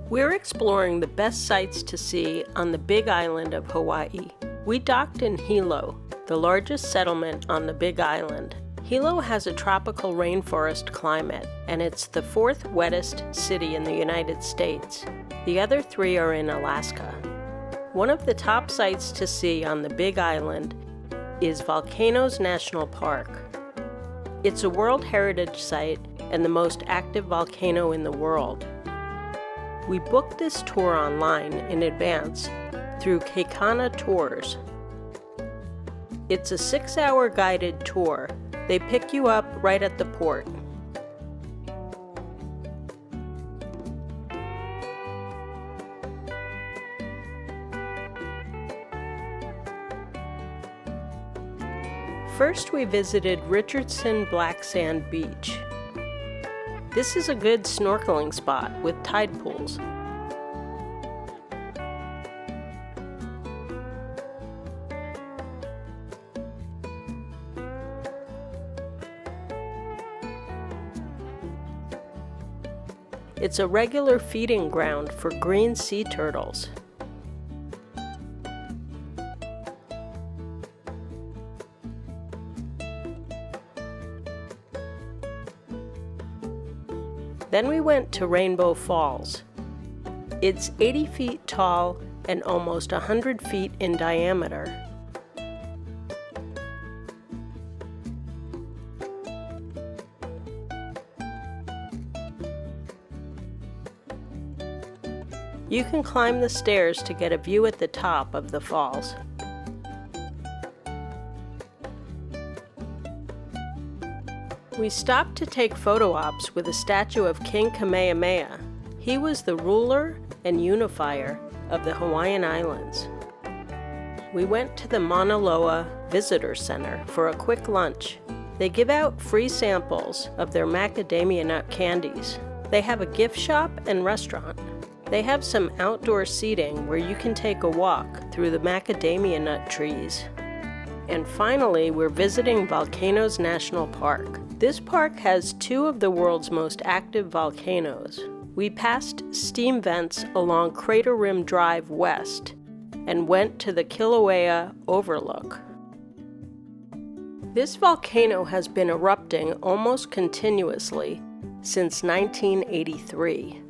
We're exploring the best sights to see on the Big Island of Hawaii. We docked in Hilo, the largest settlement on the Big Island. Hilo has a tropical rainforest climate, and it's the fourth wettest city in the United States. The other three are in Alaska. One of the top sights to see on the Big Island is Volcanoes National Park. It's a World Heritage Site and the most active volcano in the world. We booked this tour online in advance through Keikana Tours. It's a 6-hour guided tour. They pick you up right at the port. First, we visited Richardson Black Sand Beach. This is a good snorkeling spot with tide pools. It's a regular feeding ground for green sea turtles. Then we went to Rainbow Falls. It's 80 feet tall and almost 100 feet in diameter. You can climb the stairs to get a view at the top of the falls. We stopped to take photo ops with a statue of King Kamehameha. He was the ruler and unifier of the Hawaiian Islands. We went to the Mauna Loa Visitor Center for a quick lunch. They give out free samples of their macadamia nut candies. They have a gift shop and restaurant. They have some outdoor seating where you can take a walk through the macadamia nut trees. And finally, we're visiting Volcanoes National Park. This park has two of the world's most active volcanoes. We passed steam vents along Crater Rim Drive West and went to the Kilauea Overlook. This volcano has been erupting almost continuously since 1983.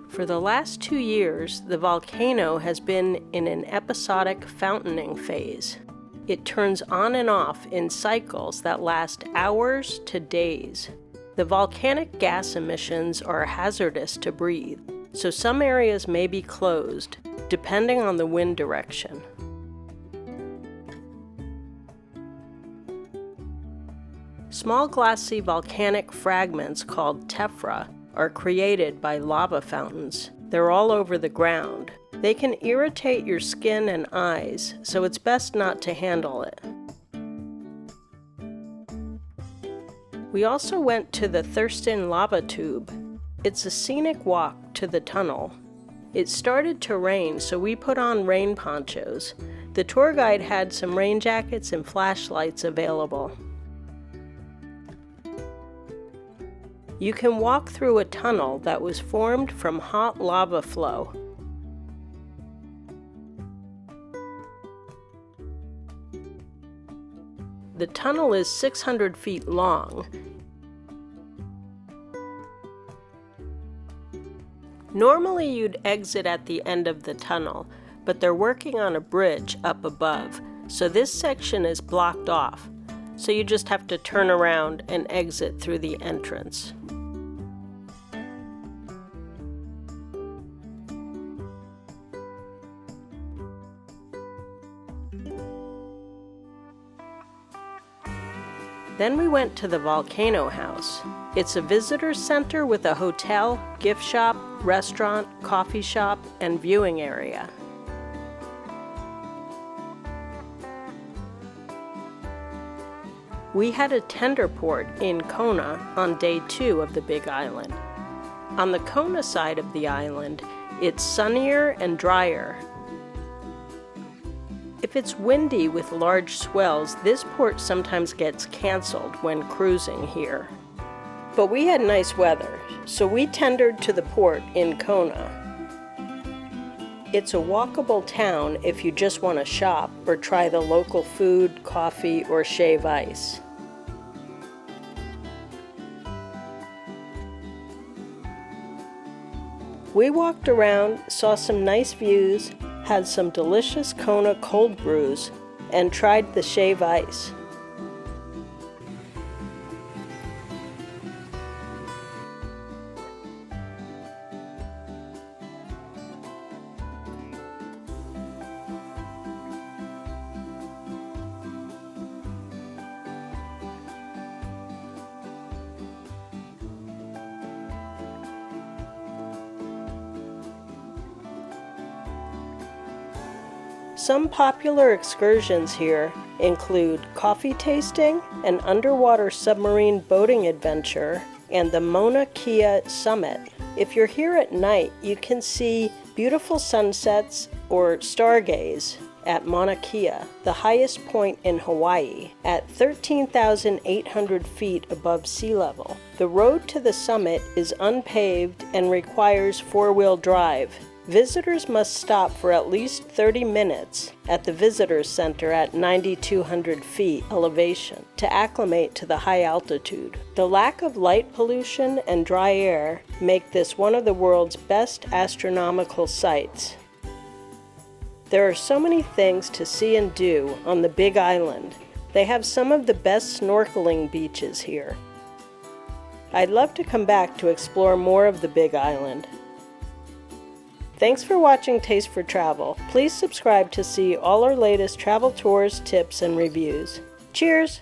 For the last 2 years, the volcano has been in an episodic fountaining phase. It turns on and off in cycles that last hours to days. The volcanic gas emissions are hazardous to breathe, so some areas may be closed, depending on the wind direction. Small glassy volcanic fragments called tephra are created by lava fountains. They're all over the ground. They can irritate your skin and eyes, so it's best not to handle it. We also went to the Thurston Lava Tube. It's a scenic walk to the tunnel. It started to rain, so we put on rain ponchos. The tour guide had some rain jackets and flashlights available. You can walk through a tunnel that was formed from hot lava flow. The tunnel is 600 feet long. Normally you'd exit at the end of the tunnel, but they're working on a bridge up above, so this section is blocked off. So you just have to turn around and exit through the entrance. Then we went to the Volcano House. It's a visitor center with a hotel, gift shop, restaurant, coffee shop, and viewing area. We had a tender port in Kona on day 2 of the Big Island. On the Kona side of the island, it's sunnier and drier. If it's windy with large swells, this port sometimes gets canceled when cruising here. But we had nice weather, so we tendered to the port in Kona. It's a walkable town if you just want to shop or try the local food, coffee, or shave ice. We walked around, saw some nice views, had some delicious Kona cold brews, and tried the shave ice. Some popular excursions here include coffee tasting, an underwater submarine boating adventure, and the Mauna Kea Summit. If you're here at night, you can see beautiful sunsets or stargaze at Mauna Kea, the highest point in Hawaii, at 13,800 feet above sea level. The road to the summit is unpaved and requires four-wheel drive. Visitors must stop for at least 30 minutes at the Visitors Center at 9,200 feet elevation to acclimate to the high altitude. The lack of light pollution and dry air make this one of the world's best astronomical sites. There are so many things to see and do on the Big Island. They have some of the best snorkeling beaches here. I'd love to come back to explore more of the Big Island. Thanks for watching Taste for Travel. Please subscribe to see all our latest travel tours, tips, and reviews. Cheers!